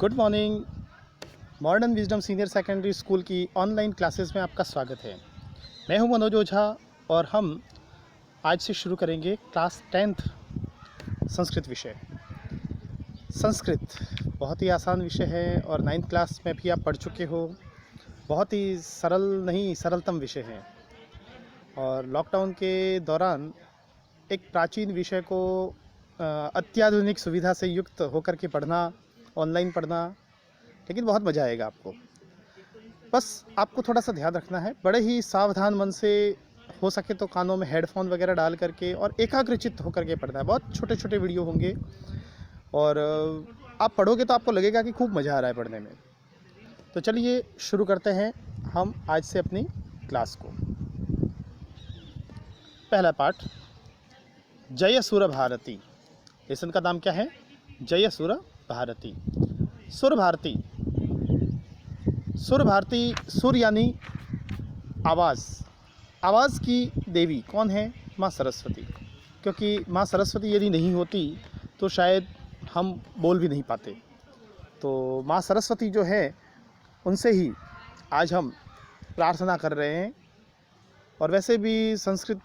Good morning. Modern wisdom senior secondary school की online classes में आपका स्वागत है। मैं हूं मनोज ओझा और हम आज से शुरू करेंगे क्लास 10th संस्कृत विषय। संस्कृत बहुत ही आसान विषय है और 9th क्लास में भी आप पढ़ चुके हो। बहुत ही सरल नहीं सरलतम विषय है और लॉकडाउन के दौरान एक प्राचीन विषय को अत्याधुनिक सुविधा से युक्त होकर के पढ़ना, ऑनलाइन पढ़ना, लेकिन बहुत मज़ा आएगा आपको। बस आपको थोड़ा सा ध्यान रखना है, बड़े ही सावधान मन से, हो सके तो कानों में हेडफोन वगैरह डाल करके और एकाग्रचित्त होकर के पढ़ना है। बहुत छोटे छोटे वीडियो होंगे और आप पढ़ोगे तो आपको लगेगा कि खूब मज़ा आ रहा है पढ़ने में। तो चलिए शुरू करते हैं हम आज से अपनी क्लास को। पहला पाठ, जय सुर भारती। लेसन का नाम क्या है? जय सुर भारती। सुर भारती, सुर भारती, सुर यानी आवाज़, आवाज़ की देवी कौन है? माँ सरस्वती। क्योंकि माँ सरस्वती यदि नहीं होती तो शायद हम बोल भी नहीं पाते। तो माँ सरस्वती जो है उनसे ही आज हम प्रार्थना कर रहे हैं। और वैसे भी संस्कृत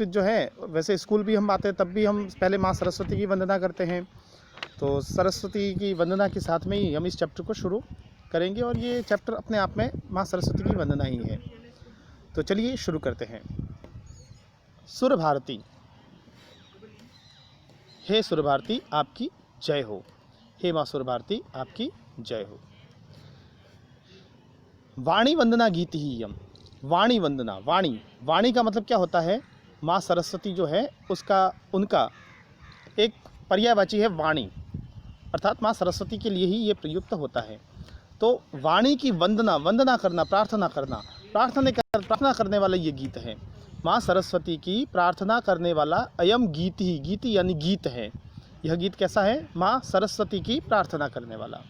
जो है, वैसे स्कूल भी हम आते हैं तब भी हम पहले माँ सरस्वती की वंदना करते हैं। तो सरस्वती की वंदना के साथ में ही हम इस चैप्टर को शुरू करेंगे और ये चैप्टर अपने आप में माँ सरस्वती की वंदना ही है। तो चलिए शुरू करते हैं। सुर भारती। हे सुर भारती आपकी जय हो। हे माँ सुर भारती आपकी जय हो। वाणी वंदना गीत ही यम। वाणी वंदना, वाणी का मतलब क्या होता है? माँ सरस्वती जो है उनका एक पर्यायवाची है वाणी, अर्थात माँ सरस्वती के लिए ही ये प्रयुक्त होता है। तो वाणी की वंदना करना, प्रार्थना करने वाला ये गीत है। माँ सरस्वती की प्रार्थना करने वाला अयम गीत ही, गीति यानी गीत है। यह गीत कैसा है? माँ सरस्वती की प्रार्थना करने वाला।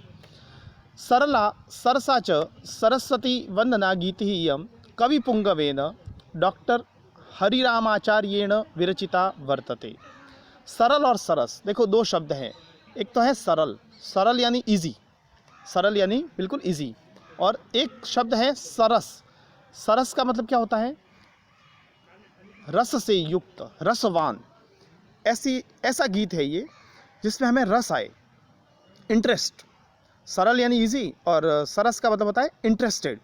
सरला सरसा च सरस्वती वंदना गीत ही यम कविपुंगवेन डॉक्टर हरिरामाचार्येण विरचिता वर्तते। सरल और सरस, देखो दो शब्द हैं। एक तो है सरल, सरल यानी इजी, सरल यानी बिल्कुल इजी, और एक शब्द है सरस। सरस का मतलब क्या होता है? रस से युक्त, रसवान। ऐसा गीत है ये जिसमें हमें रस आए, इंटरेस्ट। सरल यानी इजी और सरस का मतलब होता है इंटरेस्टेड।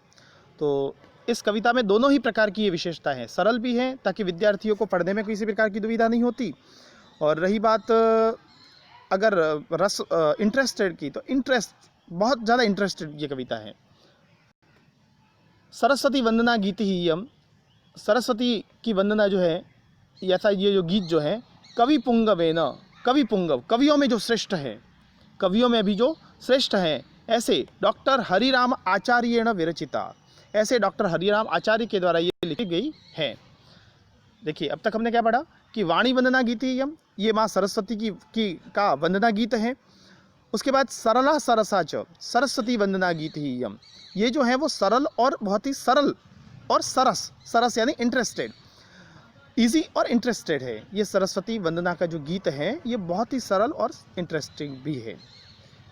तो इस कविता में दोनों ही प्रकार की ये विशेषता है। सरल भी है ताकि विद्यार्थियों को पढ़ने में किसी प्रकार की दुविधा नहीं होती, और रही बात अगर रस इंटरेस्टेड की, तो इंटरेस्ट, बहुत ज़्यादा इंटरेस्टेड ये कविता है। सरस्वती वंदना गीत ही यम, सरस्वती की वंदना जो है, ऐसा ये जो गीत जो है, कवि पुंगवेन, कवि पुंगव, कवियों में जो श्रेष्ठ है, कवियों में भी जो श्रेष्ठ है, ऐसे डॉक्टर हरिराम आचार्येण विरचिता, ऐसे डॉक्टर हरिराम आचार्य के द्वारा ये लिखी गई है। देखिए अब तक हमने क्या पढ़ा कि वाणी वंदना गीत ही यम, ये माँ सरस्वती का वंदना गीत है। उसके बाद सरला सरसा च सरस्वती वंदना गीत ही यम, ये जो है वो सरल और बहुत ही सरल और सरस यानी इंटरेस्टेड, इजी और इंटरेस्टेड है। ये सरस्वती वंदना का जो गीत है ये बहुत ही सरल और इंटरेस्टिंग भी है।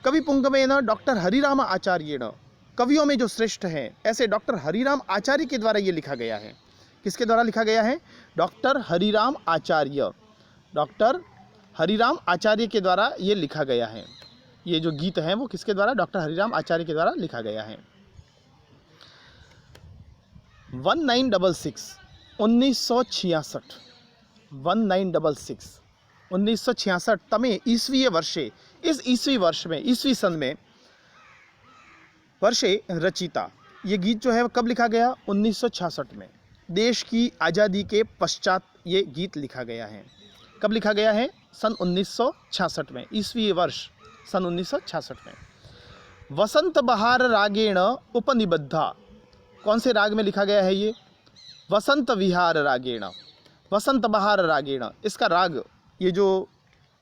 कवि पुंगवेन डॉक्टर हरिराम आचार्येण, कवियों में जो श्रेष्ठ हैं, ऐसे डॉक्टर हरिराम आचार्य के द्वारा ये लिखा गया है। किसके द्वारा लिखा गया है? डॉक्टर हरिराम आचार्य, डॉक्टर हरिराम आचार्य के द्वारा ये लिखा गया है। ये जो गीत है वो किसके द्वारा? डॉक्टर हरिराम आचार्य के द्वारा लिखा गया है। 1966 1966 1966 तमे ईस्वीय वर्षे, इस ईस्वी वर्ष में, ईस्वी सन में वर्षे रचिता, ये गीत जो है वो कब लिखा गया? 1966 में। देश की आज़ादी के पश्चात ये गीत लिखा गया है। कब लिखा गया है? सन 1966 में, ईस्वी वर्ष सन 1966 में। वसंत बहार रागेण उपनिबद्धा, कौन से राग में लिखा गया है ये? वसंत विहार रागेण, वसंत बहार रागेण, इसका राग, ये जो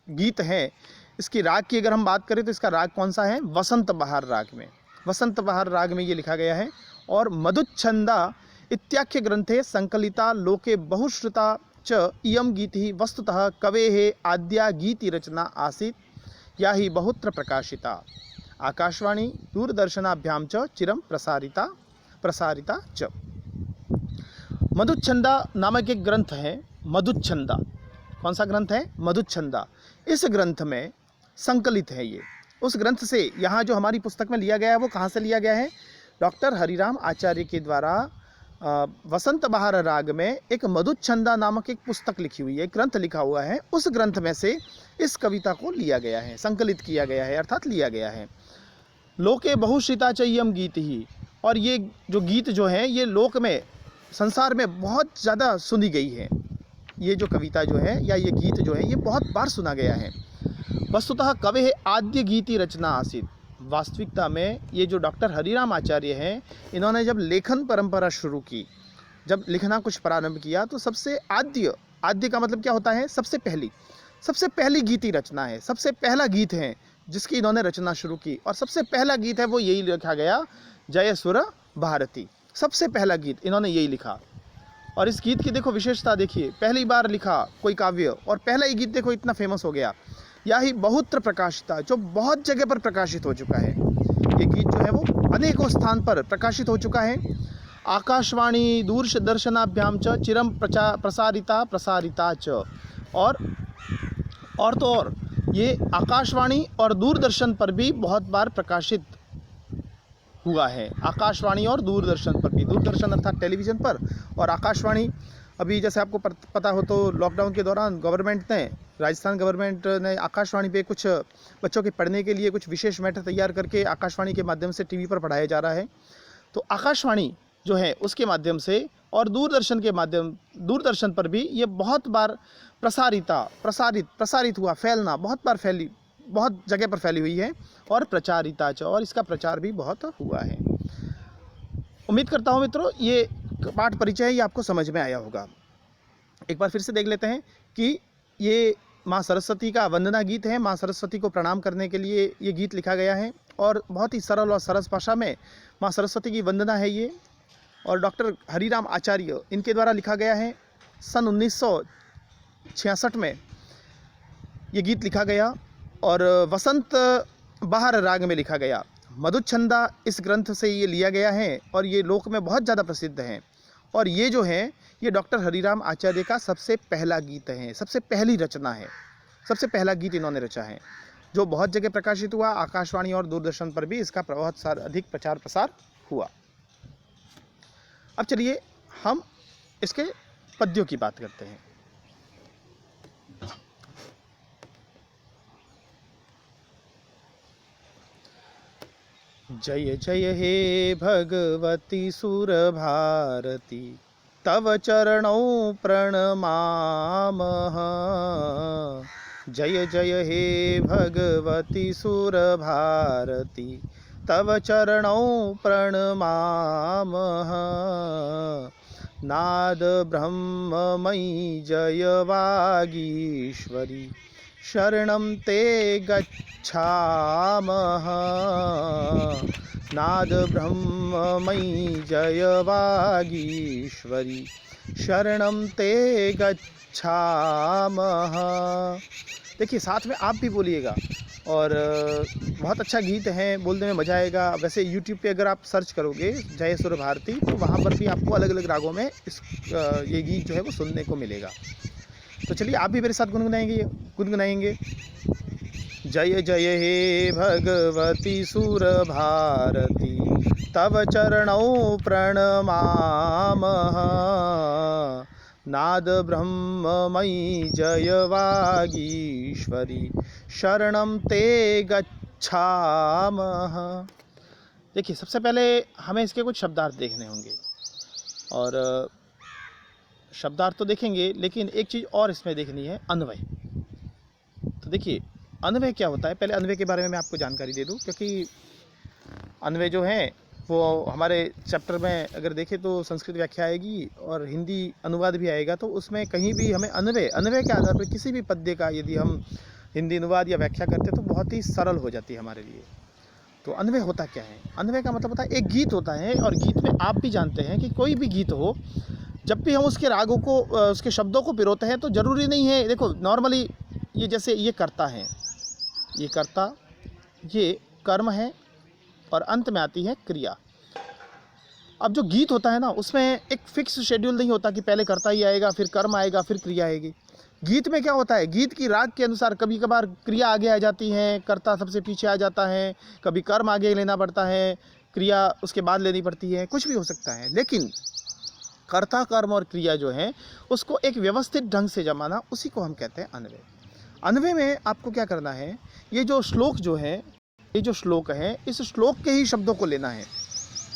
गीत है इसकी राग की अगर हम बात करें तो इसका राग कौन सा है? वसंत बहार राग में, वसंत बहार राग में ये लिखा गया है। और मधुच्छंदा इत्याख्य ग्रंथे संकलिता लोके बहुश्रुता च इयम गीति वस्तुतः कवेः आद्या गीति रचना आसीत्। या ही बहुत्र प्रकाशिता आकाशवाणी दूरदर्शनाभ्याम च चिरम प्रसारिता च। मधुच्छंदा नामक एक ग्रंथ है, मधुच्छंदा। कौन सा ग्रंथ है? मधुच्छंदा। इस ग्रंथ में संकलित है ये। उस ग्रंथ से यहाँ जो हमारी पुस्तक में लिया गया है वो कहाँ से लिया गया है? डॉक्टर हरिराम आचार्य के द्वारा वसंत बहार राग में एक मधुच्छंदा नामक एक पुस्तक लिखी हुई है, ग्रंथ लिखा हुआ है। उस ग्रंथ में से इस कविता को लिया गया है, संकलित किया गया है, अर्थात लिया गया है। लोके बहुश्रिता चय्यम गीत ही, और ये जो गीत जो है ये लोक में, संसार में बहुत ज़्यादा सुनी गई है। ये जो कविता जो है या ये गीत जो है ये बहुत बार सुना गया है। वस्तुतः कवे आद्य गीति रचना आसित। वास्तविकता में ये जो डॉक्टर हरिराम आचार्य हैं, इन्होंने जब लेखन परंपरा शुरू की, जब लिखना कुछ प्रारंभ किया, तो सबसे आद्य का मतलब क्या होता है? सबसे पहली गीति रचना है, सबसे पहला गीत है जिसकी इन्होंने रचना शुरू की। और सबसे पहला गीत है वो यही लिखा गया, जय सुर भारती। सबसे पहला गीत इन्होंने यही लिखा। और इस गीत की देखो विशेषता देखिए, पहली बार लिखा कोई काव्य और पहला ही गीत देखो इतना फेमस हो गया। या ही बहुत्र प्रकाशिता, जो बहुत जगह पर प्रकाशित हो चुका है। ये गीत जो है वो अनेकों स्थान पर प्रकाशित हो चुका है। आकाशवाणी दूरदर्शनाभ्याम च चिरम प्रसारिता च। और तो और ये आकाशवाणी और दूरदर्शन पर भी बहुत बार प्रकाशित हुआ है। आकाशवाणी और दूरदर्शन पर भी, दूरदर्शन अर्थात टेलीविज़न पर, और आकाशवाणी। अभी जैसे आपको पता हो तो लॉकडाउन के दौरान राजस्थान गवर्नमेंट ने आकाशवाणी पे कुछ बच्चों के पढ़ने के लिए कुछ विशेष मैटर तैयार करके आकाशवाणी के माध्यम से टीवी पर पढ़ाया जा रहा है। तो आकाशवाणी जो है उसके माध्यम से और दूरदर्शन पर भी ये बहुत बार प्रसारित हुआ, फैलना, बहुत बार फैली, बहुत जगह पर फैली हुई है। और प्रचारिता च, और इसका प्रचार भी बहुत हुआ है। उम्मीद करता हूँ मित्रों ये पाठ परिचय ये आपको समझ में आया होगा। एक बार फिर से देख लेते हैं कि ये माँ सरस्वती का वंदना गीत है। माँ सरस्वती को प्रणाम करने के लिए ये गीत लिखा गया है और बहुत ही सरल और सरस भाषा में माँ सरस्वती की वंदना है ये। और डॉक्टर हरिराम आचार्य इनके द्वारा लिखा गया है। सन 1966 में ये गीत लिखा गया और वसंत बहार राग में लिखा गया। मधुच्छंदा इस ग्रंथ से ये लिया गया है और ये लोक में बहुत ज़्यादा प्रसिद्ध है। और ये जो है ये डॉक्टर हरिराम आचार्य का सबसे पहला गीत है, सबसे पहली रचना है, सबसे पहला गीत इन्होंने रचा है जो बहुत जगह प्रकाशित हुआ। आकाशवाणी और दूरदर्शन पर भी इसका बहुत अधिक प्रचार प्रसार हुआ। अब चलिए हम इसके पद्यों की बात करते हैं। जय जय हे भगवती सुर भारती, तव चरणों प्रणमामः। जय जय हे भगवती सुर भारती, तव चरणों प्रणमामः। नाद ब्रह्ममयी जय वागीश्वरी, शरणं ते गच्छामः। नाद ब्रह्ममयी जय वागीश्वरी, शरणं ते गच्छामः। देखिए साथ में आप भी बोलिएगा और बहुत अच्छा गीत है, बोलने में मज़ा आएगा। वैसे YouTube पे अगर आप सर्च करोगे जय सुर भारती तो वहाँ पर भी आपको अलग अलग रागों में ये गीत जो है वो सुनने को मिलेगा। तो चलिए आप भी मेरे साथ गुनगुनाएंगे। जय जय हे भगवती सुर भारती, तव चरणों प्रणमामः। नाद ब्रह्ममयी जय वागीश्वरी, शरणं ते गच्छामः। देखिए सबसे पहले हमें इसके कुछ शब्दार्थ देखने होंगे और शब्दार्थ तो देखेंगे लेकिन एक चीज़ और इसमें देखनी है, अन्वय। तो देखिए अन्वय क्या होता है, पहले अन्वय के बारे में मैं आपको जानकारी दे दूं, क्योंकि अन्वय जो है वो हमारे चैप्टर में अगर देखें तो संस्कृत व्याख्या आएगी और हिंदी अनुवाद भी आएगा। तो उसमें कहीं भी हमें अन्वय के आधार पर किसी भी पद्य का यदि हम हिंदी अनुवाद या व्याख्या करते तो बहुत ही सरल हो जाती है हमारे लिए। तो अन्वय होता क्या है? अन्वय का मतलब होता है एक गीत होता है और गीत में आप भी जानते हैं कि कोई भी गीत हो, जब भी हम उसके रागों को, उसके शब्दों को पिरोते हैं तो ज़रूरी नहीं है, देखो नॉर्मली ये जैसे ये करता है, ये कर्ता, ये कर्म है और अंत में आती है क्रिया। अब जो गीत होता है ना, उसमें एक फिक्स शेड्यूल नहीं होता कि पहले कर्ता ही आएगा, फिर कर्म आएगा, फिर क्रिया आएगी। गीत में क्या होता है, गीत की राग के अनुसार कभी कभार क्रिया आगे आ जाती है, कर्ता सबसे पीछे आ जाता है, कभी कर्म आगे लेना पड़ता है, क्रिया उसके बाद लेनी पड़ती है, कुछ भी हो सकता है। लेकिन कर्ता, कर्म और क्रिया जो है उसको एक व्यवस्थित ढंग से जमाना, उसी को हम कहते हैं अन्वय। अन्वय में आपको क्या करना है, ये जो श्लोक जो है, ये जो श्लोक है, इस श्लोक के ही शब्दों को लेना है,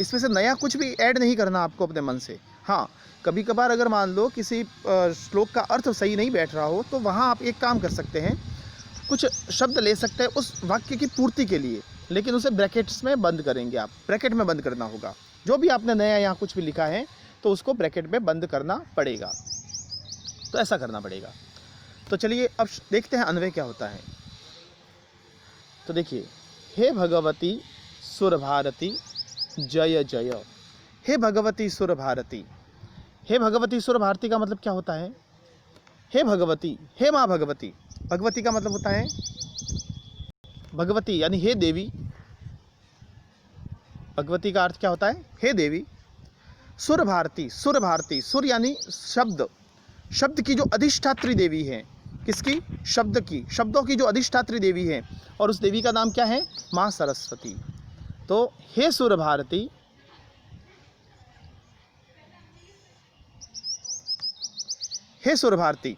इसमें से नया कुछ भी ऐड नहीं करना आपको अपने मन से। हाँ, कभी कभार अगर मान लो किसी श्लोक का अर्थ सही नहीं बैठ रहा हो, तो वहाँ आप एक काम कर सकते हैं, कुछ शब्द ले सकते हैं उस वाक्य की पूर्ति के लिए, लेकिन उसे ब्रैकेट्स में बंद करेंगे आप, ब्रैकेट में बंद करना होगा। जो भी आपने नया यहाँ कुछ भी लिखा है तो उसको ब्रैकेट में बंद करना पड़ेगा, तो ऐसा करना पड़ेगा। तो चलिए अब देखते हैं अन्वय क्या होता है। तो देखिए, हे भगवती सुर भारती जय जय। हे भगवती सुर भारती, हे भगवती सुर भारती का मतलब क्या होता है, हे भगवती, हे माँ भगवती। भगवती का मतलब होता है भगवती यानी हे देवी। भगवती का अर्थ क्या होता है, हे देवी। सुर भारती, सुर भारती, सुर यानी शब्द, शब्द की जो अधिष्ठात्री देवी है, किसकी, शब्द की, शब्दों की जो अधिष्ठात्री देवी है, और उस देवी का नाम क्या है, माँ सरस्वती। तो हे सुर भारती, हे सुर भारती,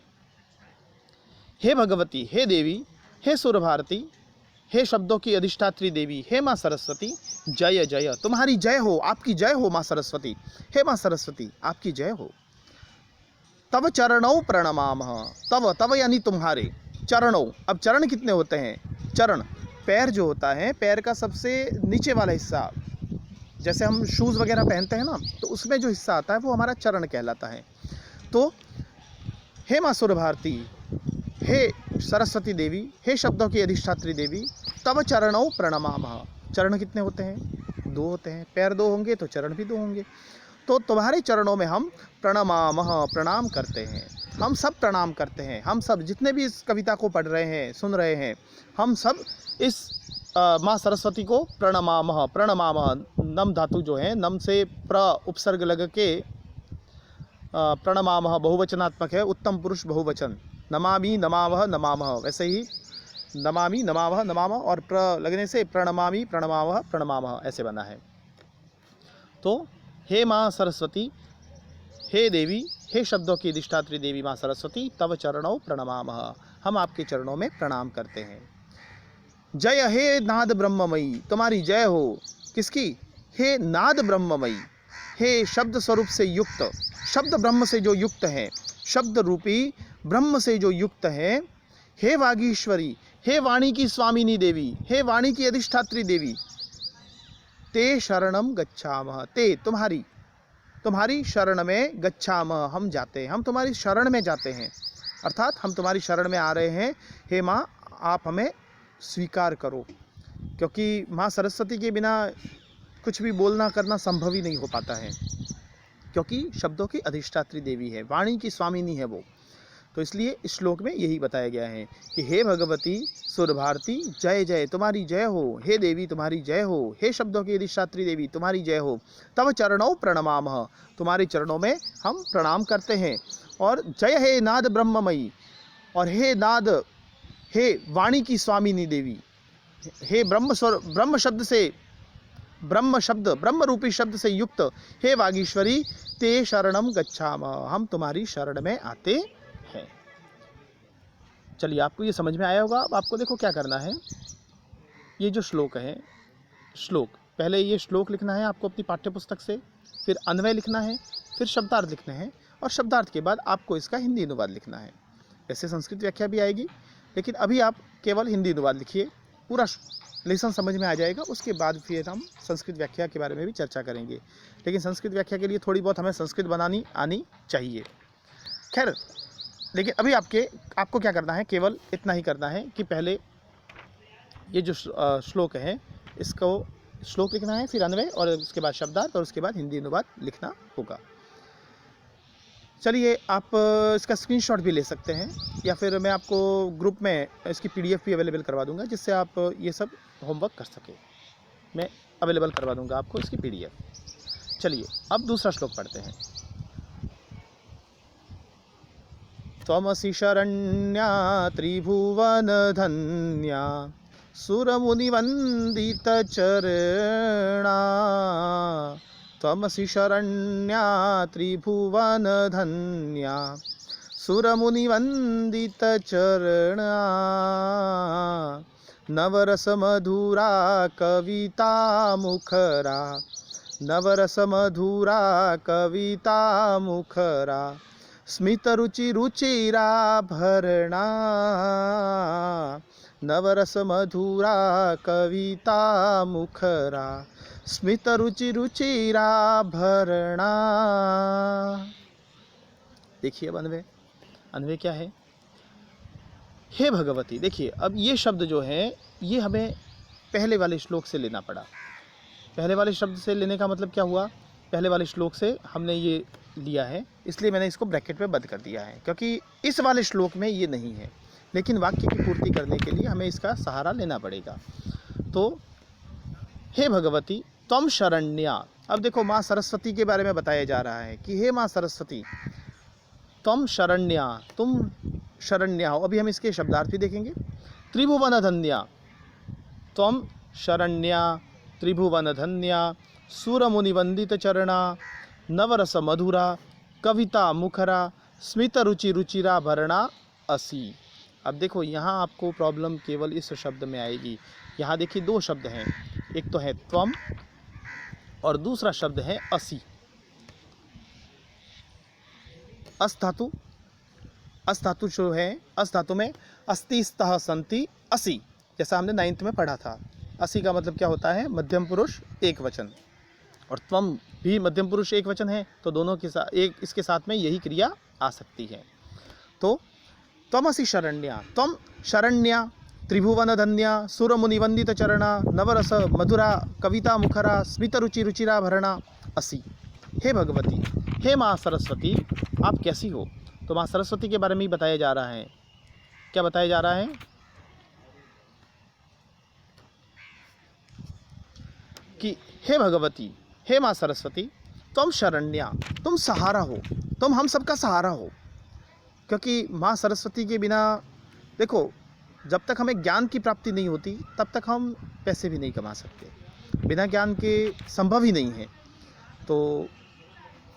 हे भगवती, हे देवी, हे सुर भारती, हे शब्दों की अधिष्ठात्री देवी, हे माँ सरस्वती, जय जय, तुम्हारी जय हो, आपकी जय हो माँ सरस्वती। हे माँ सरस्वती, आपकी जय हो। तव चरणों प्रणमामः, तव, तव यानी तुम्हारे, चरणों, अब चरण कितने होते हैं, चरण पैर जो होता है, पैर का सबसे नीचे वाला हिस्सा, जैसे हम शूज़ वगैरह पहनते हैं ना, तो उसमें जो हिस्सा आता है वो हमारा चरण कहलाता है। तो हे माँ सुर भारती, हे सरस्वती देवी, हे शब्दों की अधिष्ठात्री देवी, तव चरणों प्रणमामः। चरण कितने होते हैं, दो होते हैं, पैर दो होंगे तो चरण भी दो होंगे। तो तुम्हारे चरणों में हम प्रणमामः, प्रणाम करते हैं, हम सब प्रणाम करते हैं, हम सब जितने भी इस कविता को पढ़ रहे हैं, सुन रहे हैं, हम सब इस माँ सरस्वती को प्रणमामः, प्रणमामः, नम धातु जो है, नम से प्र उपसर्ग लग के प्रणमामः बहुवचनात्मक है, उत्तम पुरुष बहुवचन, नमामि नमावह नमामः, वैसे ही नमामि नमावह नमामः और प्र लगने से प्रणमामि प्रणमावह प्रणमामः ऐसे बना है। तो हे माँ सरस्वती, हे देवी, हे शब्दों की अधिष्ठात्री देवी माँ सरस्वती, तव चरणों प्रणमामः, हम आपके चरणों में प्रणाम करते हैं। जय हे नाद ब्रह्ममयी, तुम्हारी जय हो, किसकी, हे नाद ब्रह्ममयी, हे शब्द स्वरूप से युक्त, शब्द ब्रह्म से जो युक्त है, शब्द रूपी ब्रह्म से जो युक्त है, हे वागीश्वरी, हे वाणी की स्वामिनी देवी, हे वाणी की अधिष्ठात्री देवी, ते शरणम गच्छामः, ते तुम्हारी, तुम्हारी शरण में गच्छामः, हम जाते हैं, हम तुम्हारी शरण में जाते हैं, अर्थात हम तुम्हारी शरण में आ रहे हैं। हे माँ, आप हमें स्वीकार करो, क्योंकि माँ सरस्वती के बिना कुछ भी बोलना करना संभव ही नहीं हो पाता है, क्योंकि शब्दों की अधिष्ठात्री देवी है, वाणी की स्वामिनी है वो। तो इसलिए इस श्लोक में यही बताया गया है कि हे भगवती सुर भारती जय जय, तुम्हारी जय हो, हे देवी तुम्हारी जय हो, हे शब्दों की अधिष्ठात्री देवी तुम्हारी जय हो, तव चरणों प्रणमामः, तुम्हारे चरणों में हम प्रणाम करते हैं। और जय हे नाद ब्रह्ममयी, और हे नाद, हे वाणी की स्वामिनी देवी, हे ब्रह्म स्वर, ब्रह्म शब्द से, ब्रह्म शब्द, ब्रह्म रूपी शब्द से युक्त, हे वागीश्वरी, ते शरणम गच्छामः, हम तुम्हारी शरण में आते हैं। चलिए, आपको ये समझ में आया होगा। अब आपको देखो क्या करना है, ये जो श्लोक है, श्लोक पहले ये श्लोक लिखना है आपको अपनी पाठ्य पुस्तक से, फिर अन्वय लिखना है, फिर शब्दार्थ लिखने हैं, और शब्दार्थ के बाद आपको इसका हिंदी अनुवाद लिखना है। वैसे संस्कृत व्याख्या भी आएगी, लेकिन अभी आप केवल हिंदी अनुवाद लिखिए, पूरा लेसन समझ में आ जाएगा। उसके बाद फिर हम संस्कृत व्याख्या के बारे में भी चर्चा करेंगे, लेकिन संस्कृत व्याख्या के लिए थोड़ी बहुत हमें संस्कृत बनानी आनी चाहिए। खैर, लेकिन अभी आपको क्या करना है, केवल इतना ही करना है कि पहले ये जो श्लोक है, इसको श्लोक लिखना है, फिर अन्वय, और उसके बाद शब्दार्थ, और उसके बाद हिंदी अनुवाद लिखना होगा। चलिए, आप इसका स्क्रीनशॉट भी ले सकते हैं। या फिर मैं आपको ग्रुप में इसकी PDF भी अवेलेबल करवा दूंगा, जिससे आप ये सब होमवर्क कर सकें। मैं अवेलेबल करवा दूंगा आपको इसकी PDF। चलिए अब दूसरा श्लोक पढ़ते हैं। त्वमसि शरण्या त्रिभुवन धन्या सुरमुनिवंदित चरणा। त्वमसि शरण्या त्रिभुवन धन्या सुरमुनिवंदित चरणा। नवरस मधुरा कविता मुखरा, नवरस मधुरा कविता मुखरा, स्मित रुचि रुचिराभरणा। नवरस मधुरा कविता मुखरा, स्मित रुचि रुचिराभरणा। देखिए अब अन्वय क्या है? हे भगवती। देखिए अब ये शब्द जो है ये हमें पहले वाले श्लोक से लेना पड़ा। पहले वाले शब्द से लेने का मतलब क्या हुआ? पहले वाले श्लोक से हमने ये लिया है, इसलिए मैंने इसको ब्रैकेट में बंद कर दिया है, क्योंकि इस वाले श्लोक में ये नहीं है, लेकिन वाक्य की पूर्ति करने के लिए हमें इसका सहारा लेना पड़ेगा। तो हे भगवती त्वम शरण्या। अब देखो माँ सरस्वती के बारे में बताया जा रहा है कि हे माँ सरस्वती त्वम शरण्या, तुम शरण्या हो। अभी हम इसके शब्दार्थ भी देखेंगे। त्रिभुवन धन्या, त्वम शरण्या त्रिभुवन धन्या सुरमुनिवंदित चरणा, नवरस मधुरा कविता मुखरा, स्मित रुचि रुचिराभरणा असि। अब देखो यहाँ आपको प्रॉब्लम केवल इस शब्द में आएगी। यहाँ देखिए दो शब्द हैं, एक तो है त्वम और दूसरा शब्द है असि। अस धातु, अस धातु जो है, अस धातु में अस्ति स्तः संति असि, जैसा हमने 9th में पढ़ा था। असि का मतलब क्या होता है? मध्यम पुरुष एक वचन, और त्वम भी मध्यम पुरुष एक वचन है, तो दोनों के साथ एक इसके साथ में यही क्रिया आ सकती है। तो त्वमसि शरण्या, त्वम शरण्या त्रिभुवन धन्या सुरमुनिवंदित चरणा, नवरस मधुरा कविता मुखरा, स्मित रुचि रुचिराभरणा असि। हे भगवती, हे माँ सरस्वती, आप कैसी हो? तो माँ सरस्वती के बारे में ही बताया जा रहा है। क्या बताया जा रहा है? कि हे भगवती, हे माँ सरस्वती, तुम शरण्या, तुम सहारा हो, तुम हम सबका सहारा हो। क्योंकि माँ सरस्वती के बिना देखो, जब तक हमें ज्ञान की प्राप्ति नहीं होती तब तक हम पैसे भी नहीं कमा सकते। बिना ज्ञान के संभव ही नहीं है। तो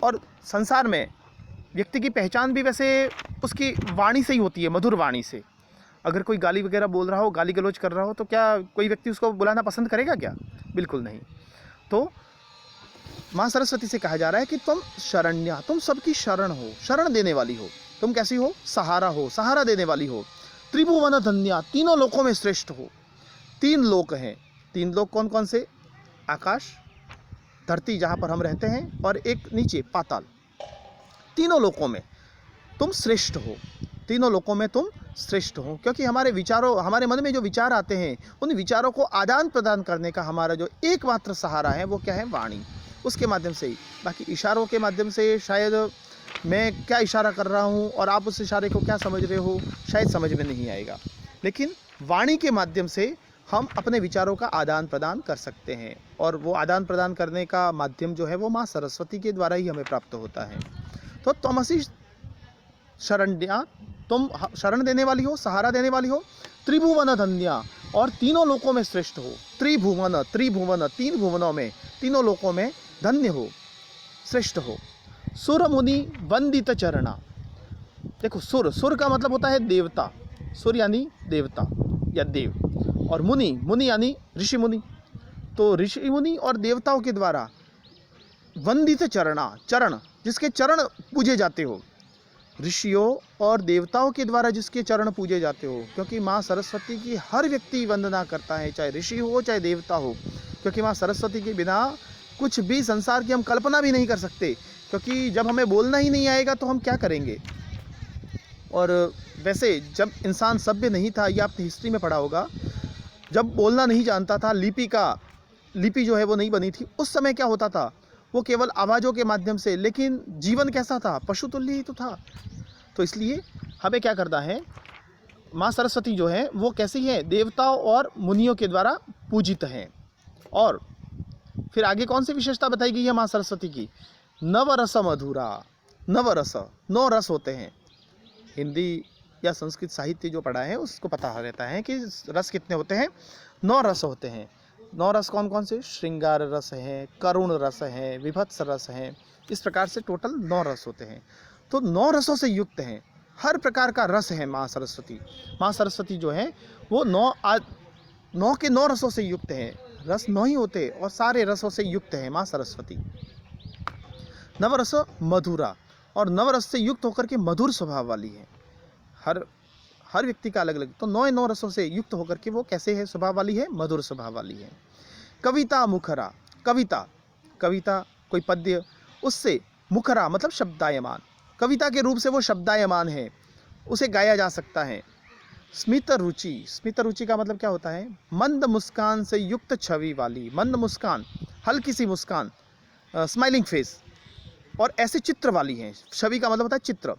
और संसार में व्यक्ति की पहचान भी वैसे उसकी वाणी से ही होती है, मधुर वाणी से। अगर कोई गाली वगैरह बोल रहा हो, गाली गलौज कर रहा हो, तो क्या कोई व्यक्ति उसको बुलाना पसंद करेगा क्या? बिल्कुल नहीं। तो माँ सरस्वती से कहा जा रहा है कि तुम शरण्या, तुम सबकी शरण हो, शरण देने वाली हो। तुम कैसी हो? सहारा हो, सहारा देने वाली हो। त्रिभुवन धन्या, तीनों लोकों में श्रेष्ठ हो। 3 लोक हैं। 3 लोक कौन कौन से? आकाश, धरती जहाँ पर हम रहते हैं, और एक नीचे पाताल। तीनों लोकों में तुम श्रेष्ठ हो, तीनों लोकों में तुम श्रेष्ठ हो। क्योंकि हमारे विचारों, हमारे मन में जो विचार आते हैं, उन विचारों को आदान प्रदान करने का हमारा जो एकमात्र सहारा है वो क्या है? वाणी। उसके माध्यम से ही, बाकी इशारों के माध्यम से शायद मैं क्या इशारा कर रहा हूँ और आप उस इशारे को क्या समझ रहे हो, शायद समझ में नहीं आएगा। लेकिन वाणी के माध्यम से हम अपने विचारों का आदान प्रदान कर सकते हैं, और वो आदान प्रदान करने का माध्यम जो है वो माँ सरस्वती के द्वारा ही हमें प्राप्त होता है। तो त्वमसि शरण्या, तुम शरण देने वाली हो, सहारा देने वाली हो। त्रिभुवन धन्या, और तीनों लोकों में श्रेष्ठ हो। त्रिभुवन, त्रिभुवन, 3 भुवनों में, तीनों लोकों में धन्य हो, श्रेष्ठ हो। सुर मुनि वंदित चरणा। देखो सुर, सुर का मतलब होता है देवता। सुर यानी देवता या देव, और मुनि, मुनि यानी ऋषि मुनि। तो ऋषि मुनि और देवताओं के द्वारा वंदित चरणा, चरण जिसके चरण पूजे जाते हो, ऋषियों और देवताओं के द्वारा जिसके चरण पूजे जाते हो। क्योंकि माँ सरस्वती की हर व्यक्ति वंदना करता है, चाहे ऋषि हो चाहे देवता हो। क्योंकि माँ सरस्वती के बिना कुछ भी संसार की हम कल्पना भी नहीं कर सकते। क्योंकि जब हमें बोलना ही नहीं आएगा तो हम क्या करेंगे। और वैसे जब इंसान सभ्य नहीं था, ये आपने हिस्ट्री में पढ़ा होगा, जब बोलना नहीं जानता था, लिपि जो है वो नहीं बनी थी, उस समय क्या होता था? वो केवल आवाज़ों के माध्यम से, लेकिन जीवन कैसा था? पशु तुल्य ही तो था। तो इसलिए हमें क्या करना है, माँ सरस्वती जो है वो कैसी है, देवताओं और मुनियों के द्वारा पूजित हैं। और फिर आगे कौन सी विशेषता बताई गई है माँ सरस्वती की, नवरस मधुरा। नवरस, 9 रस होते हैं। हिंदी या संस्कृत साहित्य जो पढ़ा है उसको पता रहता है कि रस कितने होते हैं, 9 रस होते हैं। 9 रस कौन कौन से, श्रृंगार रस है, करुण रस है, विभत्स रस है, इस प्रकार से टोटल 9 रस होते हैं। तो 9 रसों से युक्त हैं, हर प्रकार का रस है माँ सरस्वती। माँ सरस्वती जो है वो 9 के 9 रसों से युक्त है। रस 9 ही होते और सारे रसों से युक्त है माँ सरस्वती। नवरस मधुरा, और नवरस से युक्त होकर के मधुर स्वभाव वाली है। हर व्यक्ति का अलग अलग, तो 9 रसों से युक्त होकर के वो कैसे है, स्वभाव वाली है, मधुर स्वभाव वाली है। कविता मुखरा, कविता कोई पद्य, उससे मुखरा मतलब शब्दायमान, कविता के रूप से वो शब्दायमान है, उसे गाया जा सकता है। स्मित रुचि का मतलब क्या होता है, मंद मुस्कान से युक्त छवि वाली, मंद मुस्कान, हल्की सी मुस्कान, स्माइलिंग फेस, और ऐसे चित्र वाली हैं। छवि का मतलब होता है चित्र।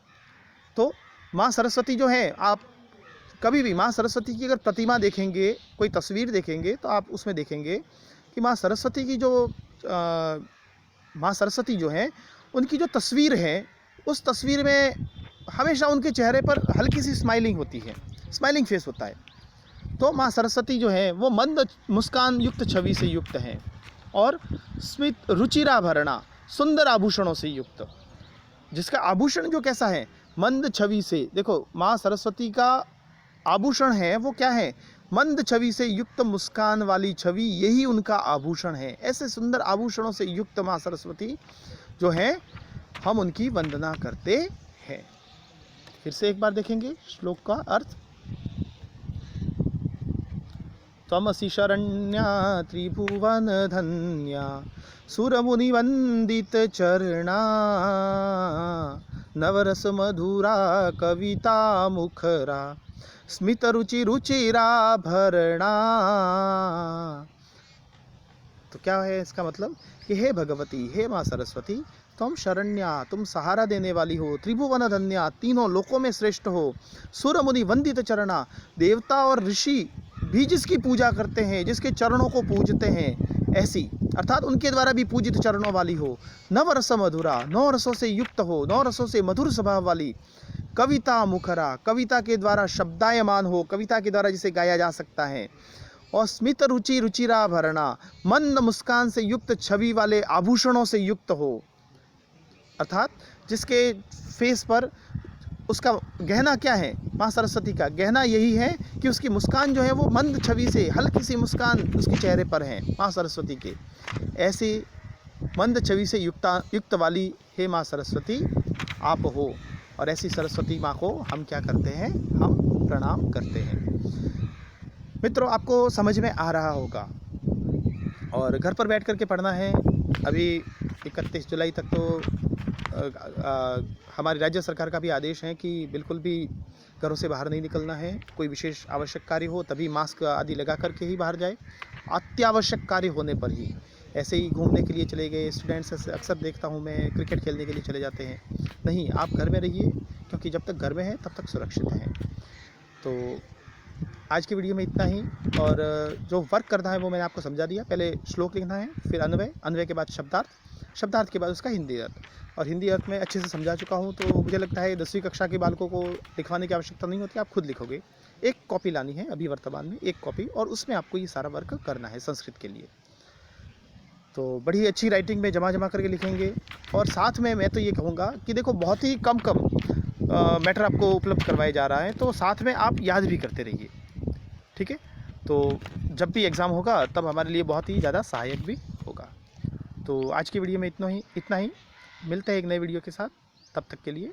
तो माँ सरस्वती जो है, आप कभी भी माँ सरस्वती की अगर प्रतिमा देखेंगे, कोई तस्वीर देखेंगे, तो आप उसमें देखेंगे कि माँ सरस्वती की जो माँ सरस्वती जो है उनकी जो तस्वीर है, उस तस्वीर में हमेशा उनके चेहरे पर हल्की सी स्माइलिंग होती है, स्माइलिंग फेस होता है। तो माँ सरस्वती जो है वो मंद मुस्कान युक्त छवि से युक्त हैं, और स्मित रुचिराभरणा, सुंदर आभूषणों से युक्त, जिसका आभूषण जो कैसा है, मंद छवि से। देखो माँ सरस्वती का आभूषण है वो क्या है, मंद छवि से युक्त मुस्कान वाली छवि, यही उनका आभूषण है। ऐसे सुंदर आभूषणों से युक्त माँ सरस्वती जो है, हम उनकी वंदना करते हैं। फिर से एक बार देखेंगे श्लोक का अर्थ। त्वमसि शरण्या त्रिभुवन धन्या सुरमुनि वंदित चरणा नवरस मधुरा कविता मुखरा स्मित रुचि रुचिराभरणा। तो क्या है इसका मतलब कि हे भगवती, हे माँ सरस्वती, तुम शरण्या, तुम सहारा देने वाली हो, त्रिभुवन धन्या, तीनों लोकों में श्रेष्ठ हो, सुर मुनि वंदित चरणा, देवता और ऋषि भी जिसकी पूजा करते हैं, जिसके चरणों को पूजते हैं, ऐसी अर्थात उनके द्वारा भी पूजित चरणों वाली हो। नवरस मधुरा, 9 रसों से युक्त हो, 9 रसों से मधुर स्वभाव वाली। कविता मुखरा, कविता के द्वारा शब्दायमान हो, कविता के द्वारा जिसे गाया जा सकता है। और स्मित रुचि रुचिराभरणा, मंद मुस्कान से युक्त छवि वाले आभूषणों से युक्त हो, अर्थात जिसके फेस पर उसका गहना क्या है, माँ सरस्वती का गहना यही है कि उसकी मुस्कान जो है वो मंद छवि से, हल्की सी मुस्कान उसके चेहरे पर है माँ सरस्वती के। ऐसी मंद छवि से युक्त वाली हे माँ सरस्वती आप हो, और ऐसी सरस्वती माँ को हम क्या करते हैं, हम प्रणाम करते हैं। मित्रों, आपको समझ में आ रहा होगा, और घर पर बैठ कर के पढ़ना है। अभी 31 जुलाई तक तो हमारी राज्य सरकार का भी आदेश है कि बिल्कुल भी घरों से बाहर नहीं निकलना है। कोई विशेष आवश्यक कार्य हो तभी मास्क आदि लगा करके ही बाहर जाए, अत्यावश्यक कार्य होने पर ही। ऐसे ही घूमने के लिए चले गए स्टूडेंट्स अक्सर देखता हूँ मैं, क्रिकेट खेलने के लिए चले जाते हैं। नहीं, आप घर में रहिए, क्योंकि जब तक घर में हैं तब तक सुरक्षित हैं। तो आज की वीडियो में इतना ही, और जो वर्क करना है वो मैंने आपको समझा दिया। पहले श्लोक लिखना है, फिर अन्वय, अन्वय के बाद शब्दार्थ, शब्दार्थ के बाद उसका हिंदी अर्थ, और हिंदी अर्थ में अच्छे से समझा चुका हूँ। तो मुझे लगता है 10वीं कक्षा के बालकों को लिखवाने की आवश्यकता नहीं होती, आप खुद लिखोगे। एक कॉपी लानी है अभी वर्तमान में, एक कॉपी, और उसमें आपको ये सारा वर्क करना है संस्कृत के लिए। तो बड़ी अच्छी राइटिंग में जमा करके लिखेंगे। और साथ में मैं तो ये कहूँगा कि देखो, बहुत ही कम मैटर आपको उपलब्ध करवाया जा रहा है, तो साथ में आप याद भी करते रहिए, ठीक है। तो जब भी एग्ज़ाम होगा तब हमारे लिए बहुत ही ज़्यादा सहायक भी होगा। तो आज की वीडियो में इतना ही। मिलते हैं एक नए वीडियो के साथ, तब तक के लिए